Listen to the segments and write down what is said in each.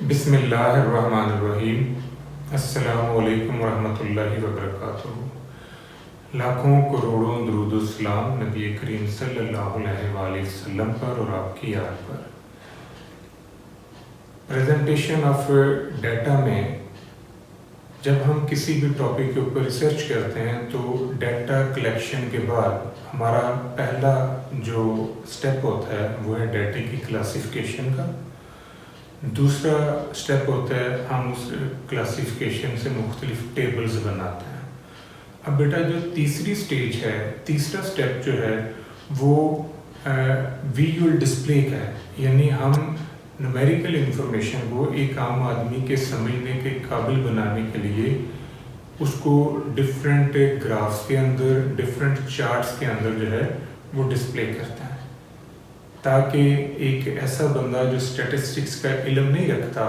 बिस्मिल्लाहिर्रहमानिर्रहीम। अस्सलामुअलैकुम वरहमतुल्लाहि वबरकातुहू। लाखों करोड़ों दुरूद सलाम नबी करीम सल्लल्लाहु अलैहि वसल्लम पर और आपकी याद पर। प्रेजेंटेशन ऑफ डाटा में जब हम किसी भी टॉपिक के ऊपर रिसर्च करते हैं तो डाटा कलेक्शन के बाद हमारा पहला जो स्टेप होता है वो है डाटा की क्लासिफिकेशन का। दूसरा स्टेप होता है हम उस क्लासिफिकेशन से मुख्तलिफ टेबल्स बनाते हैं। अब बेटा जो तीसरी स्टेज है, तीसरा स्टेप जो है वो विजुअल डिस्प्ले का है, यानी हम न्यूमेरिकल इंफॉर्मेशन को एक आम आदमी के समझने के काबिल बनाने के लिए उसको डिफरेंट ग्राफ्स के अंदर, डिफरेंट चार्ट्स के अंदर जो है वो डिस्प्ले करते हैं, ताकि एक ऐसा बंदा जो स्टैटिस्टिक्स का इल्म नहीं रखता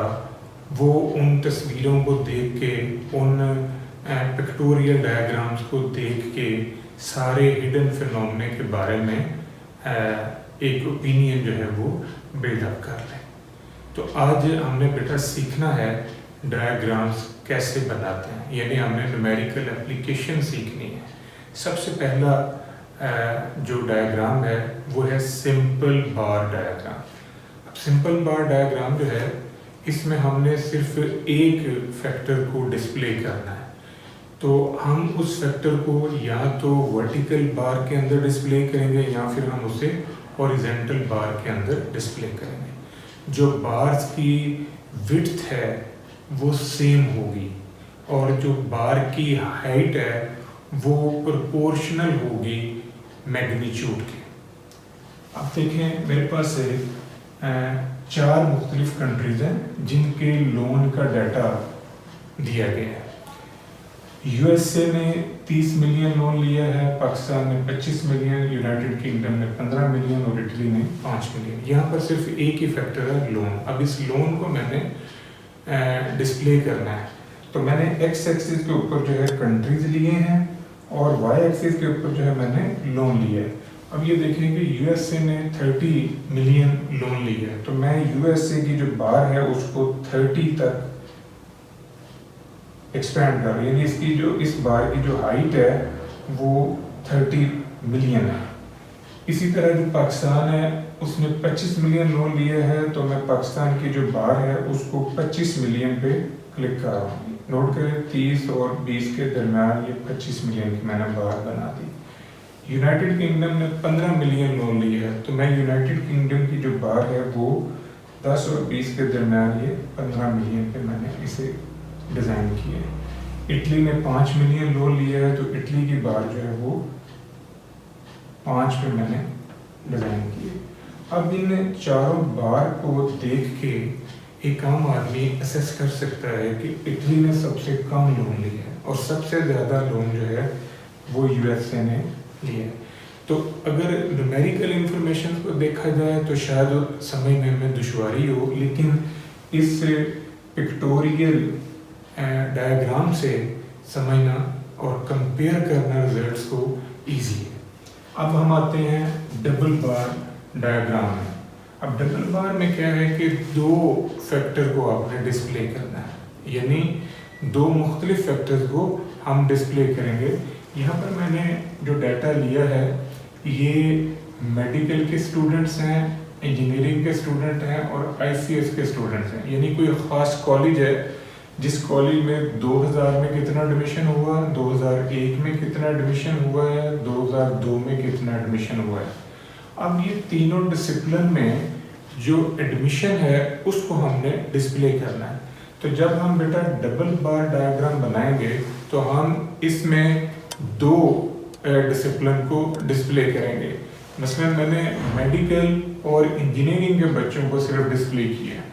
वो उन तस्वीरों को देख के, उन पिक्टोरियल डायग्राम्स को देख के सारे हिडन फिनोमेना के बारे में एक ओपिनियन जो है वो बिल्डअप कर लें। तो आज हमने बेटा सीखना है डायग्राम्स कैसे बनाते हैं, यानी हमने न्यूमेरिकल एप्लीकेशन सीखनी है। सबसे पहला जो डायग्राम है वो है सिंपल बार डायग्राम। अब सिंपल बार डायग्राम जो है इसमें हमने सिर्फ एक फैक्टर को डिस्प्ले करना है, तो हम उस फैक्टर को या तो वर्टिकल बार के अंदर डिस्प्ले करेंगे या फिर हम उसे हॉरिजॉन्टल बार के अंदर डिस्प्ले करेंगे। जो बार्स की विड्थ है वो सेम होगी और जो बार की हाइट है वो प्रोपोर्शनल होगी मैग्नीट्यूड के। अब देखें मेरे पास चार मुख्तलिफ कंट्रीज हैं जिनके लोन का डाटा दिया गया है। यूएसए ने 30 मिलियन लोन लिया है, पाकिस्तान ने 25 मिलियन, यूनाइटेड किंगडम ने 15 मिलियन और इटली ने 5 मिलियन। यहाँ पर सिर्फ एक ही फैक्टर है लोन। अब इस लोन को मैंने डिस्प्ले करना है, तो मैंने एक्स एक्सिस के ऊपर जो है कंट्रीज लिए हैं और वाई एक्सिस के ऊपर जो है मैंने लोन लिया है। अब ये देखें कि यूएसए ने 30 मिलियन लोन लिया है, तो मैं यूएसए की जो बार है उसको 30 तक एक्सपेंड कर रहा हूँ, यानी इसकी जो इस बार की जो हाइट है वो 30 मिलियन है। इसी तरह जो पाकिस्तान है उसने 25 मिलियन लोन लिया है, तो मैं पाकिस्तान की जो बार है उसको 25 मिलियन पे क्लिक कर रहा हूँ। नोट करें 30 और 20 के दरमियान ये 25 मिलियन की मैंने बार बना दी। यूनाइटेड किंगडम ने 15 मिलियन लोन लिया है, तो मैं यूनाइटेड किंगडम की जो बार है वो 10 और 20 के दरमियान ये 15 मिलियन पे मैंने इसे डिज़ाइन किया है। इटली ने 5 मिलियन लोन लिया है, तो इटली की बार जो है वो 5 पे मैंने डिज़ाइन की है। अब इन चारों बार को देख के एक आम आदमी असेस कर सकता है कि इटली ने सबसे कम लोन लिया है और सबसे ज़्यादा लोन जो है वो यूएसए ने लिया है। तो अगर न्यूमेरिकल इंफॉर्मेशन को देखा जाए तो शायद समझने में दुश्वारी हो, लेकिन इस पिक्टोरियल डायग्राम से समझना और कंपेयर करना रिजल्ट्स को ईजी है। अब हम आते हैं डबल बार डायग्राम में। अब डबल बार में क्या है कि दो फैक्टर को आपने डिस्प्ले करना है, यानी दो मुख्तलिफ फैक्टर्स को हम डिस्प्ले करेंगे। यहाँ पर मैंने जो डाटा लिया है ये मेडिकल के स्टूडेंट्स हैं, इंजीनियरिंग के स्टूडेंट हैं और आईसीएस के स्टूडेंट्स हैं, यानी कोई ख़ास कॉलेज है जिस कॉलेज में 2000 में कितना एडमिशन हुआ, 2001 में कितना एडमिशन हुआ है, 2002 में कितना एडमिशन हुआ है। अब ये तीनों डिसिप्लिन में जो एडमिशन है उसको हमने डिस्प्ले करना है। तो जब हम बेटा डबल बार डायग्राम बनाएंगे तो हम इसमें दो डिसिप्लिन को डिस्प्ले करेंगे। मसलन मैंने मेडिकल और इंजीनियरिंग के बच्चों को सिर्फ डिस्प्ले किया।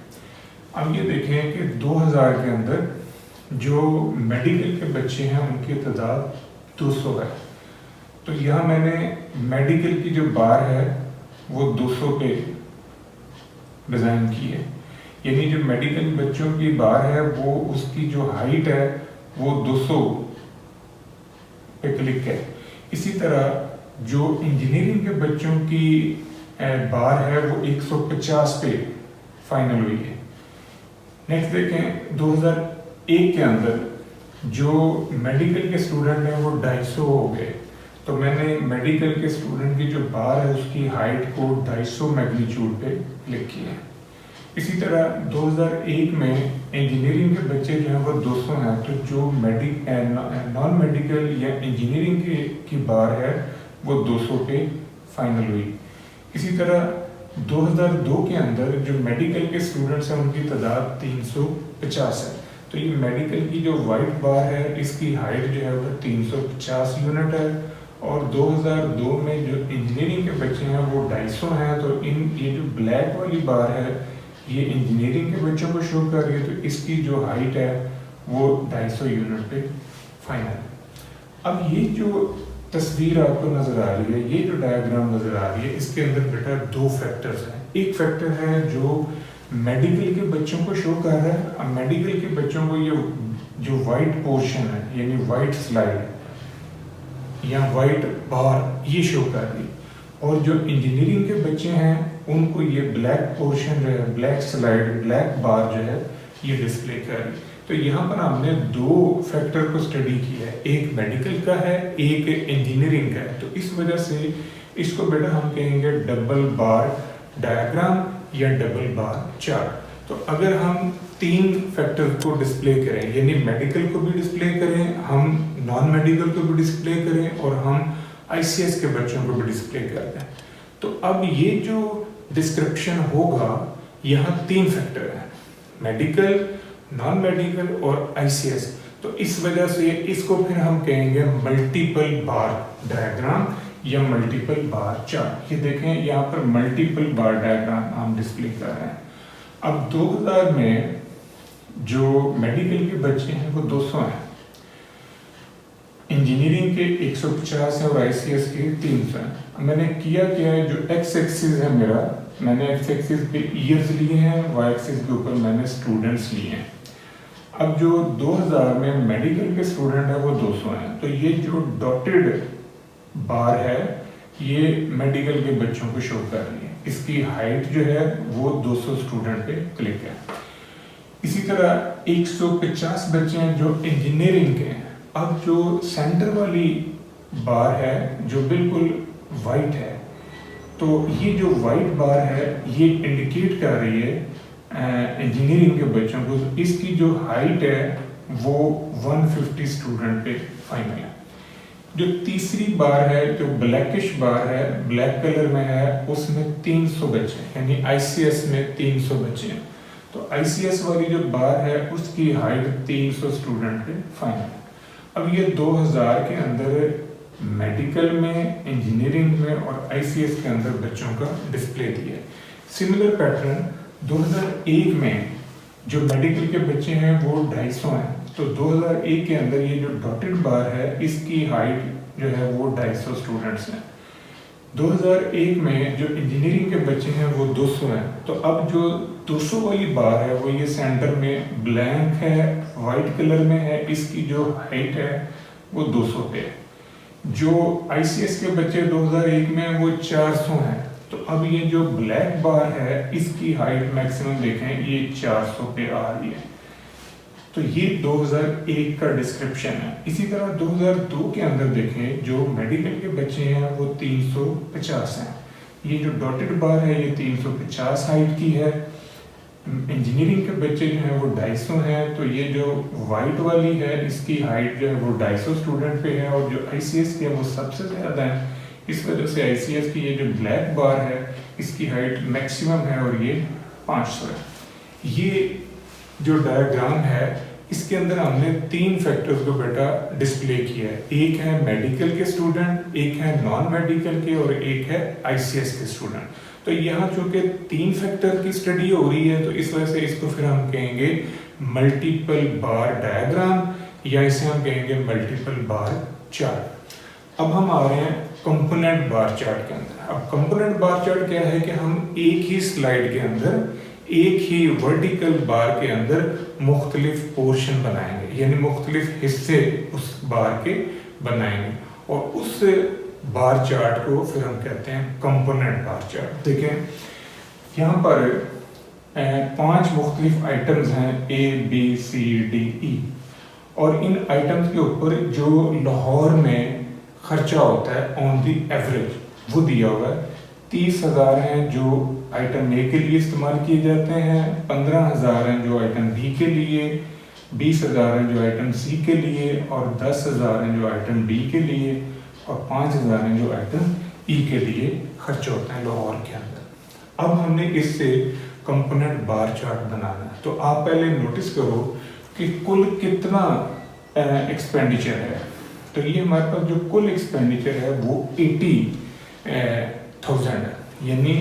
अब ये देखें कि 2000 के अंदर जो मेडिकल के बच्चे हैं उनकी तादाद 200 है, तो यहाँ मैंने मेडिकल की जो बार है वो 200 पे डिज़ाइन की है, यानी जो मेडिकल बच्चों की बार है वो उसकी जो हाइट है वो 200 पे क्लिक है। इसी तरह जो इंजीनियरिंग के बच्चों की बार है वो 150 पे फाइनल हुई है। नेक्स्ट देखें 2001 के अंदर जो मेडिकल के स्टूडेंट हैं वो 250 हो गए, तो मैंने मेडिकल के स्टूडेंट की जो बार है उसकी हाइट को 250 मैग्नीट्यूड पे क्लिक किया है। इसी तरह 2001 में इंजीनियरिंग के बच्चे जो हैं वो 200 हैं, तो जो नॉन मेडिकल या इंजीनियरिंग की बार है वो 200 पे फाइनल हुई। इसी तरह 2002 के अंदर जो मेडिकल के स्टूडेंट्स हैं उनकी तादाद 350 है, तो ये मेडिकल की जो वाइट बार है इसकी हाइट जो है वो 350 यूनिट है। और 2002 में जो इंजीनियरिंग के बच्चे हैं वो 250 हैं, तो ये जो ब्लैक वाली बार है ये इंजीनियरिंग के बच्चों को शो कर रही है, तो इसकी जो हाइट है वो 250 यूनिट पे फाइनल। अब ये जो तस्वीर आपको नजर आ रही है, ये जो डायग्राम नजर आ रही है, इसके अंदर बेटा दो फैक्टर्स हैं। एक फैक्टर है जो मेडिकल के बच्चों को शो कर रहा है। अब मेडिकल के बच्चों को ये जो वाइट पोर्शन है यानी वाइट स्लाइड या वाइट बार ये शो कर रही, और जो इंजीनियरिंग के बच्चे हैं उनको ये ब्लैक पोर्शन जो है, ब्लैक स्लाइड, ब्लैक बार जो है ये डिस्प्ले कर रही। तो यहाँ पर हमने दो फैक्टर को स्टडी किया है, एक मेडिकल का है, एक इंजीनियरिंग का है। तो इस वजह से इसको बेटा हम कहेंगे डबल बार डायग्राम या डबल बार चार्ट। तो अगर हम तीन फैक्टर को डिस्प्ले करें, यानी मेडिकल को भी डिस्प्ले करें, हम नॉन मेडिकल को भी डिस्प्ले करें और हम आईसीएस के बच्चों को भी डिस्प्ले करते हैं, तो अब ये जो डिस्क्रिप्शन होगा यहाँ तीन फैक्टर हैं, मेडिकल, नॉन मेडिकल और आईसीएस। तो इस वजह से इसको फिर हम कहेंगे मल्टीपल बार डायग्राम या मल्टीपल बार चार्ट। ये देखें यहाँ पर मल्टीपल बार डायग्राम हम डिस्प्ले कर रहे हैं। अब 2000 में जो मेडिकल के बच्चे हैं वो 200 हैं, इंजीनियरिंग के 150 है और आईसीएस के 300 हैं। मैंने किया क्या है, जो एक्स एक्सिस है मेरा, मैंने एक्स एक्सिस पे ईयर्स लिए हैं, वाई एक्सिस के ऊपर मैंने स्टूडेंट्स लिए हैं। अब जो 2000 में मेडिकल के स्टूडेंट है वो 200 हैं, तो ये जो डॉटेड बार है ये मेडिकल के बच्चों को शो कर रही है, इसकी हाइट जो है वो 200 स्टूडेंट पे क्लिक है। इसी तरह 150 बच्चे हैं जो इंजीनियरिंग के हैं। अब जो सेंटर वाली बार है जो बिल्कुल वाइट है, तो ये जो वाइट बार है ये इंडिकेट कर रही है इंजीनियरिंग के बच्चों को, तो इसकी जो हाइट है वो 150 स्टूडेंट पे फाइनल है। जो तीसरी बार है जो ब्लैकिश बार है, ब्लैक कलर में है, उसमें 300 बच्चे हैं, यानी आईसीएस में 300 बच्चे हैं। तो आईसीएस वाली जो बार है उसकी हाइट 300 स्टूडेंट पे फाइनल है। अब ये 2000 के अंदर मेडिकल में, इंजीनियरिंग में और आईसीएस के अंदर बच्चों का डिस्प्ले दिया है। सिमिलर पैटर्न 2001 में जो मेडिकल के बच्चे हैं वो 250 हैं, तो 2001 के अंदर ये जो डॉटेड बार है इसकी हाइट जो है वो 250 स्टूडेंट्स हैं। 2001 में जो इंजीनियरिंग के बच्चे हैं वो 200 हैं, तो अब जो 200 वाली बार है वो ये सेंटर में ब्लैंक है, वाइट कलर में है, इसकी जो हाइट है वो 200 पे है। जो आईसीएस के बच्चे 2001 में वो 400 हैं, तो अब ये जो ब्लैक बार है इसकी हाइट मैक्सिमम देखें ये 400 पे आ रही है। तो ये 2001 का डिस्क्रिप्शन है। इसी तरह 2002 के अंदर देखें जो मेडिकल के बच्चे हैं वो 350 हैं, ये जो डॉटेड बार है ये 350 हाइट की है। इंजीनियरिंग के बच्चे जो हैं वो 250 हैं, तो ये जो वाइट वाली है इसकी हाइट जो है वो 250 स्टूडेंट पे है, और जो आईसीएस के वो सबसे ज़्यादा है। इस वजह से आईसीएस की ये जो ब्लैक बार है इसकी हाइट मैक्सिमम है और ये 500 है। ये जो डायग्राम है इसके अंदर हमने तीन फैक्टर्स को बेटा डिस्प्ले किया है, एक है मेडिकल के स्टूडेंट, एक है नॉन मेडिकल के और एक है आईसीएस के स्टूडेंट। तो यहाँ चूंकि तीन फैक्टर की स्टडी हो रही है तो इस वजह से इसको फिर हम कहेंगे मल्टीपल बार डायग्राम या इसे हम कहेंगे मल्टीपल बार चार्ट। अब हम आ रहे हैं कंपोनेंट बार चार्ट के अंदर। अब कंपोनेंट बार चार्ट क्या है कि हम एक ही स्लाइड के अंदर एक ही वर्टिकल बार के अंदर मुख्तलिफ पोर्शन बनाएंगे, यानी मुख्तलिफ हिस्से उस बार के बनाएंगे और उस बार चार्ट को फिर हम कहते हैं कंपोनेंट बार चार्ट। देखें यहाँ पर 5 मुख्तलिफ आइटम्स हैं ABCDE, और इन आइटम्स के ऊपर जो लाहौर में ख़र्चा होता है ऑन दी एवरेज वो दिया हुआ है। 30,000 हैं जो आइटम ए के लिए इस्तेमाल किए जाते हैं, 15,000 हैं जो आइटम बी के लिए, 20,000 हैं जो आइटम सी के लिए, और 10,000 हैं जो आइटम डी के लिए, और 5,000 हैं जो आइटम ई के लिए खर्च होते हैं लाहौर के अंदर। अब हमने इससे कंपोनेंट बार चार्ट बनाना है। तो आप पहले नोटिस करो कि कुल कितना एक्सपेंडिचर है। तो ये हमारे पास जो कुल एक्सपेंडिचर है वो 80,000 है, यानी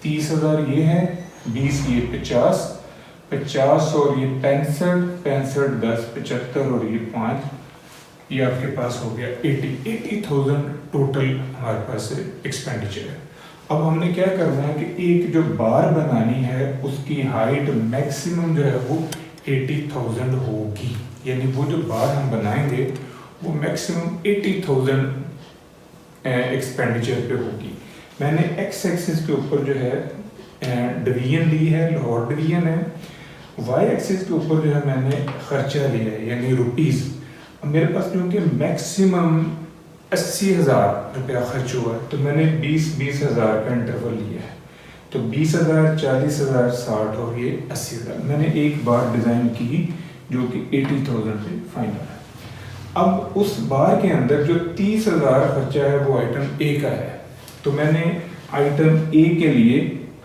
30,000 ये है, 20 ये 50 और ये 65 10 75 और ये 5, ये आपके पास हो गया 80,000 टोटल हमारे पास एक्सपेंडिचर है। अब हमने क्या करना है कि एक जो बार बनानी है उसकी हाइट मैक्सिमम जो है वो 80,000 होगी, यानी वो जो बार हम बनाएंगे वो मैक्सिमम 80,000 एक्सपेंडिचर पे होगी। मैंने एक्स एक्सिस के ऊपर जो है डिवीजन ली है, लाहौर डिवीजन है। वाई एक्सिस के ऊपर जो है मैंने खर्चा लिया है, यानी रुपीज़। मेरे पास क्योंकि मैक्सिमम 80,000 रुपया खर्च हुआ है तो मैंने 20,000 का इंटरवल लिया है। तो 20,000, 40,000, 60 और ये 80,000 मैंने एक बार डिज़ाइन की जो कि 80,000 पे फाइनल है। अब उस बार के अंदर जो 30,000 खर्चा है वो आइटम ए का है, तो मैंने आइटम ए के लिए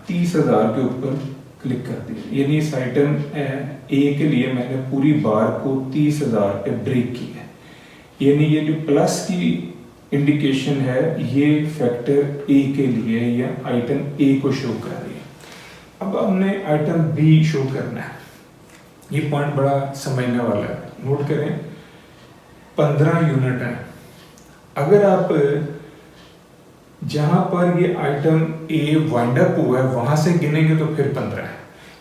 30,000 के ऊपर क्लिक कर दिया, यानी इस आइटम ए के लिए मैंने पूरी बार को 30,000 पे ब्रेक किया है। यानी ये जो प्लस की इंडिकेशन है ये फैक्टर ए के लिए या आइटम ए को शो कर रही है। अब हमने आइटम बी शो करना है। ये पॉइंट बड़ा समझने वाला है, नोट करें। 15 यूनिट है। अगर आप जहां पर ये आइटम ए वाइंड अप हुआ है वहां से गिनेंगे तो फिर 15 है,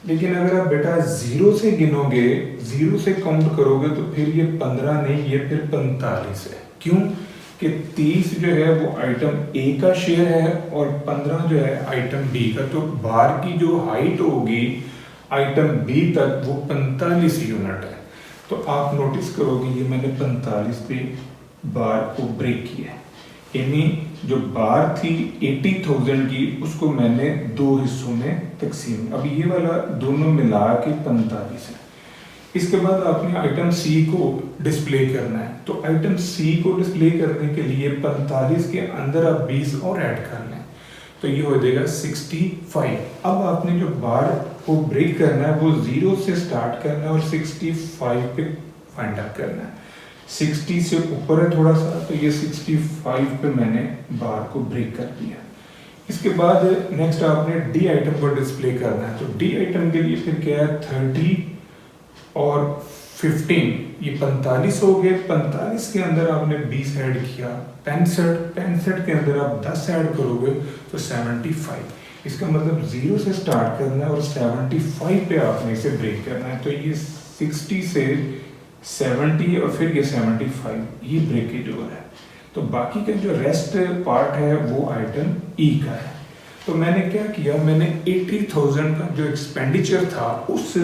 लेकिन अगर आप बेटा 0 से गिनोगे, 0 से काउंट करोगे तो फिर ये 15 नहीं, ये फिर 45 है। क्यों कि 30 जो है वो आइटम ए का शेयर है और 15 जो है आइटम बी का। तो बार की जो हाइट होगी आइटम बी तक वो 45 यूनिट है। तो आप नोटिस करोगे ये मैंने 45 पे बार को ब्रेक किया है, यानी जो बार थी 80,000 की उसको मैंने 2 हिस्सों में तकसीम। अब ये वाला दोनों मिला के 45 है। इसके बाद आपने आइटम सी को डिस्प्ले करना है। तो आइटम सी को डिस्प्ले करने के लिए 45 के अंदर आप 20 और ऐड कर लें तो ये हो जाएगा 65। अब आपने जो बार को ब्रेक करना है वो 0 से स्टार्ट करना है और 65 पे फाइंड आउट करना है। 60 से ऊपर है थोड़ा सा, तो ये 65 पे मैंने बार को ब्रेक कर दिया। इसके बाद नेक्स्ट आपने डी आइटम को डिस्प्ले करना है। तो डी आइटम के लिए फिर क्या है 30 और 15, ये 45 हो गए। 45 के अंदर आपने 20 ऐड किया, 65 के अंदर आप 10 ऐड करोगे तो 75। इसका मतलब 0 से स्टार्ट करना है और 75 पे आपने इसे ब्रेक करना है। तो ये 60 से 70 और फिर ये 75, ये ब्रेकेज हो रहा है। तो बाकी का जो रेस्ट पार्ट है वो आइटम ई का है। तो मैंने क्या किया, मैंने 80,000 का जो एक्सपेंडिचर था उस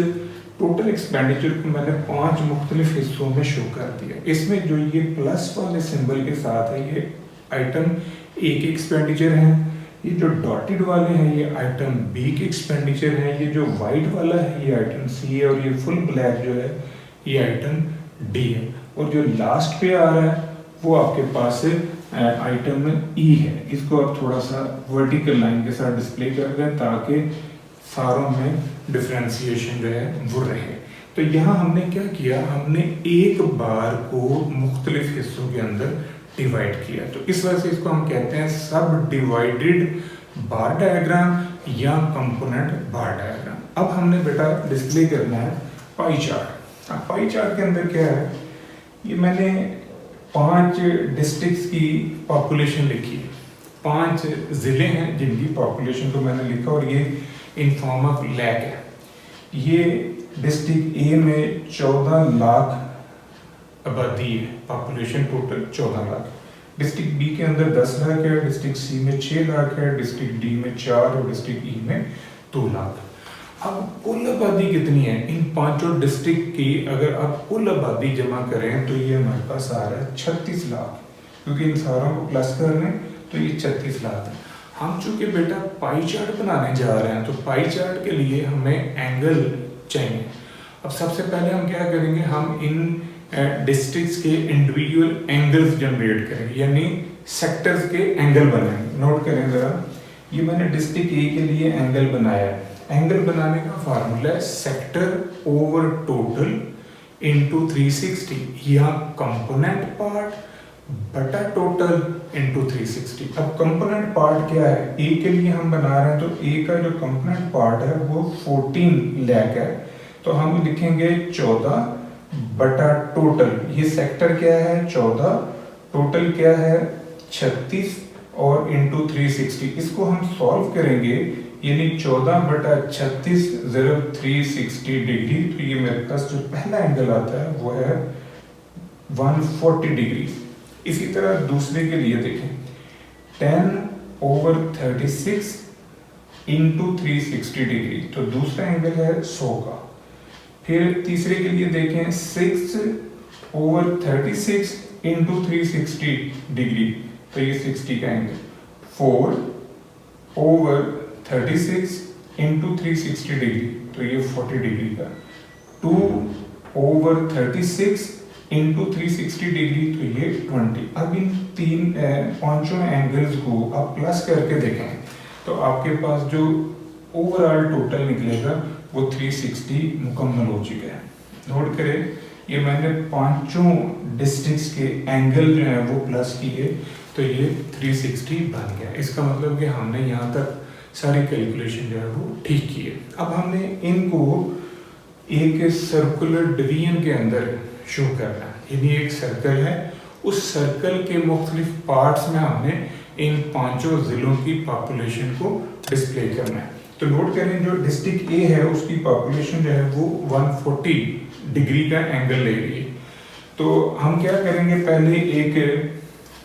टोटल एक्सपेंडिचर को मैंने 5 मुख्तलिफ हिस्सों में शो कर दिया। इसमें जो ये प्लस वाले सिंबल के साथ है ये आइटम ए के एक्सपेंडिचर हैं, ये जो डॉटेड वाले हैं ये आइटम बी के एक्सपेंडिचर हैं, ये जो वाइट वाला है ये आइटम सी है और ये फुल ब्लैक जो है ये आइटम डी है। और जो लास्ट पे आ रहा है वो आपके पास आइटम ई है। इसको आप थोड़ा सा वर्टिकल लाइन के साथ डिस्प्ले कर दें ताकि सारों में डिफरेंशिएशन जो है वो रहे। तो यहाँ हमने क्या किया, हमने एक बार को मुख्तलिफ हिस्सों के अंदर डिवाइड किया। तो इस वजह से इसको हम कहते हैं सब डिवाइडेड बार डायग्राम या कंपोनेंट बार डायग्राम। अब हमने बेटा डिस्प्ले करना है पाई चार्ट। अब पाई चार्ट के अंदर क्या है, ये मैंने 5 डिस्ट्रिक्ट्स की पॉपुलेशन लिखी है। 5 ज़िले हैं जिनकी पॉपुलेशन को मैंने लिखा और ये इन फॉर्म ऑफ लैक है। ये डिस्ट्रिक्ट ए में 14 लाख आबादी है, population total 14 lakh. District B के अंदर 10 लाख है, डिस्ट्रिक्ट सी में 6 लाख है, डिस्ट्रिक्ट डी में 4 और डिस्ट्रिक्ट ई में 2 लाख। अब कुल आबादी कितनी है इन पांचों डिस्ट्रिक्ट की, अगर आप कुल आबादी जमा करें तो ये हमारे पास आ रहा है 36 लाख, क्योंकि इन सारों को प्लस कर लें तो ये 36 लाख है। हम चूंकि बेटा पाई चार्ट बनाने जा रहे हैं तो पाई चार्ट के लिए हमें एंगल चाहिए। अब सबसे पहले हम क्या करेंगे, हम इन डिस्ट्रिक्ट्स के इंडिविजुअल एंगल्स जनरेट करेंगे, यानी सेक्टर्स के एंगल बनाएंगे। नोट करें जरा, ये मैंने डिस्ट्रिक्ट ए के लिए एंगल बनाया है। एंगल बनाने का फार्मूला है सेक्टर ओवर टोटल इंटू 360, यहाँ कंपोनेंट पार्ट बटा टोटल इंटू 360। अब कंपोनेंट पार्ट क्या है, ए के लिए हम बना रहे हैं तो ए का जो कंपोनेंट पार्ट है वो 14 लाख है, तो हम लिखेंगे 14 बटा टोटल। ये सेक्टर क्या है 14, टोटल क्या है 36 और इंटू 360। इसको हम सॉल्व करेंगे, यानी 14 बटा 36 ज़रूर 360 डिग्री, तो ये मेरे पास जो पहला एंगल आता है वो है 140 डिग्री। इसी तरह दूसरे के लिए देखें, 10/36 इंटू 360 डिग्री, तो दूसरा एंगल है 100 का। फिर तीसरे के लिए देखें 6/36 इंटू 360 डिग्री, तो ये 60 का एंगल। 4/36 इंटू 360 डिग्री, तो ये 40 डिग्री का। 2/36 इंटू 360 डिग्री, तो ये 20। अब इन पांचों एंगल्स को आप प्लस करके देखें तो आपके पास जो ओवरऑल टोटल निकलेगा वो 360 मुकम्मल हो चुका है। नोट करें, ये मैंने पांचों डिस्ट्रिक्ट्स के एंगल जो है वो प्लस किए, तो ये 360 बन गया। इसका मतलब कि हमने यहाँ तक सारी कैलकुलेशन जो है वो ठीक की है। अब हमने इनको एक सर्कुलर डिवीजन के अंदर शो करना है, यानी एक सर्कल है, उस सर्कल के मुख्तलिफ पार्ट्स में हमने इन पांचों जिलों की पॉपुलेशन को डिस्प्ले करना है। तो नोट करें, जो डिस्ट्रिक्ट ए है उसकी पॉपुलेशन जो है वो 140 डिग्री का एंगल ले रही है। तो हम क्या करेंगे, पहले एक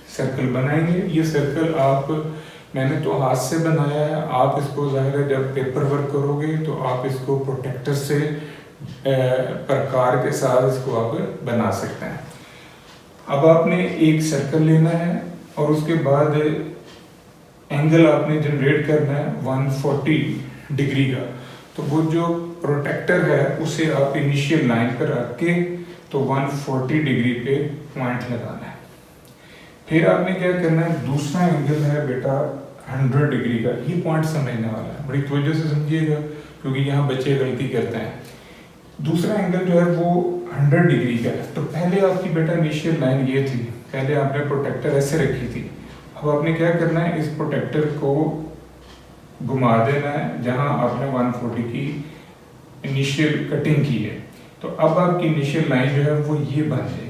सर्कल बनाएंगे। ये सर्कल मैंने तो हाथ से बनाया है, आप इसको ज़ाहिर है जब पेपर वर्क करोगे तो आप इसको प्रोटेक्टर से प्रकार के साथ इसको आप बना सकते हैं। अब आपने एक सर्कल लेना है और उसके बाद एंगल आपने जनरेट करना है 140 डिग्री का। तो वो जो प्रोटेक्टर है उसे आप इनिशियल लाइन पर रख के तो 140 डिग्री पे पॉइंट लगाना है। फिर आपने क्या करना है, दूसरा एंगल है बेटा 100 डिग्री का। ये पॉइंट समझने वाला है, बड़ी तवज्जो से समझिएगा क्योंकि यहाँ बच्चे गलती करते हैं। दूसरा एंगल जो है वो 100 डिग्री का है। तो पहले आपकी बेटा इनिशियल लाइन ये थी, पहले आपने प्रोटेक्टर ऐसे रखी थी। अब आपने क्या करना है, इस प्रोटेक्टर को घुमा देना है जहां आपने 140 की इनिशियल कटिंग की है। तो अब आपकी इनिशियल लाइन जो है वो ये बन जाएगी।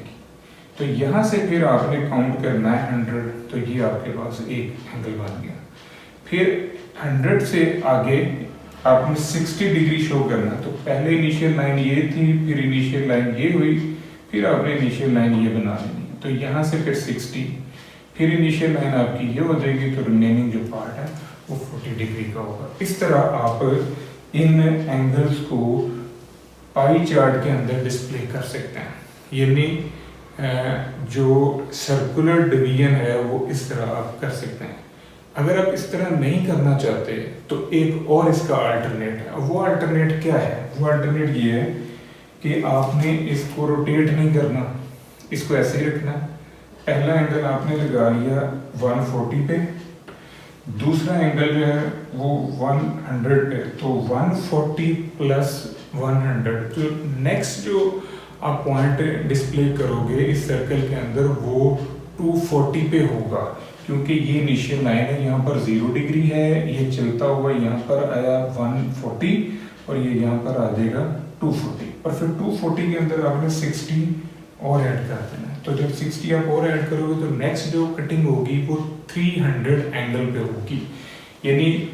तो यहाँ से फिर आपने काउंट करना है 100, तो ये आपके पास एक एंगल बन गया। फिर 100 से आगे आपने 60 डिग्री शो करना। तो पहले इनिशियल लाइन ये थी, फिर इनिशियल लाइन ये हुई, फिर आपने इनिशियल लाइन ये बना लेनी। तो यहाँ से फिर 60, फिर इनिशियल लाइन आपकी ये हो जाएगी, तो रिमेनिंग जो पार्ट है वो 40 डिग्री का होगा। इस तरह आप इन एंगल्स को पाई चार्ट के अंदर डिस्प्ले कर सकते हैं। यानी जो सर्कुलर डिवीजन है वो इस तरह आप कर सकते हैं। अगर आप इस तरह नहीं करना चाहते तो एक और इसका अल्टरनेट है। वो अल्टरनेट क्या है, वो अल्टरनेट ये है कि आपने इसको रोटेट नहीं करना, इसको ऐसे ही रखना। पहला एंगल आपने लगा लिया 140 पे, दूसरा एंगल जो है वो 100 पे। तो 140 प्लस 100, तो नेक्स्ट जो आप पॉइंट डिस्प्ले करोगे इस सर्कल के अंदर वो 240 पे होगा, क्योंकि ये इनिशियल लाइन है, यहाँ पर 0 डिग्री है, ये चलता हुआ यहाँ पर आया 140 और ये यहाँ पर आ जाएगा 240। और फिर 240 के अंदर आपने 60 और ऐड कर देना है। तो जब 60 आप और ऐड करोगे तो नेक्स्ट जो कटिंग होगी वो 300 एंगल पे होगी। यानी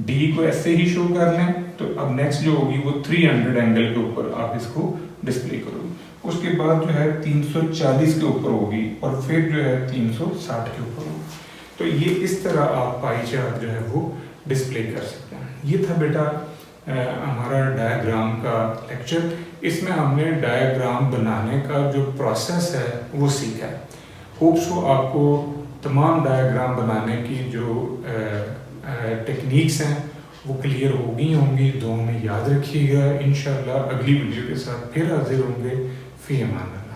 डी को ऐसे ही शो कर लें, तो अब नेक्स्ट जो होगी वो 300 एंगल के ऊपर आप इसको डिस्प्ले करोगे। उसके बाद जो है 340 के ऊपर होगी और फिर जो है 360 के ऊपर होगी। तो ये इस तरह आप पाई चार्ट जो है वो डिस्प्ले कर सकते हैं। ये था बेटा हमारा डायग्राम का लेक्चर। इसमें हमने डायग्राम बनाने का जो प्रोसेस है वो सीखा है। होप सो आपको तमाम डायग्राम बनाने की जो टेक्निक्स हैं वो क्लियर होंगी। दुआ में याद रखिएगा। इंशाल्लाह अगली वीडियो के साथ फिर हाजिर होंगे। फ़ी अमान अल्लाह।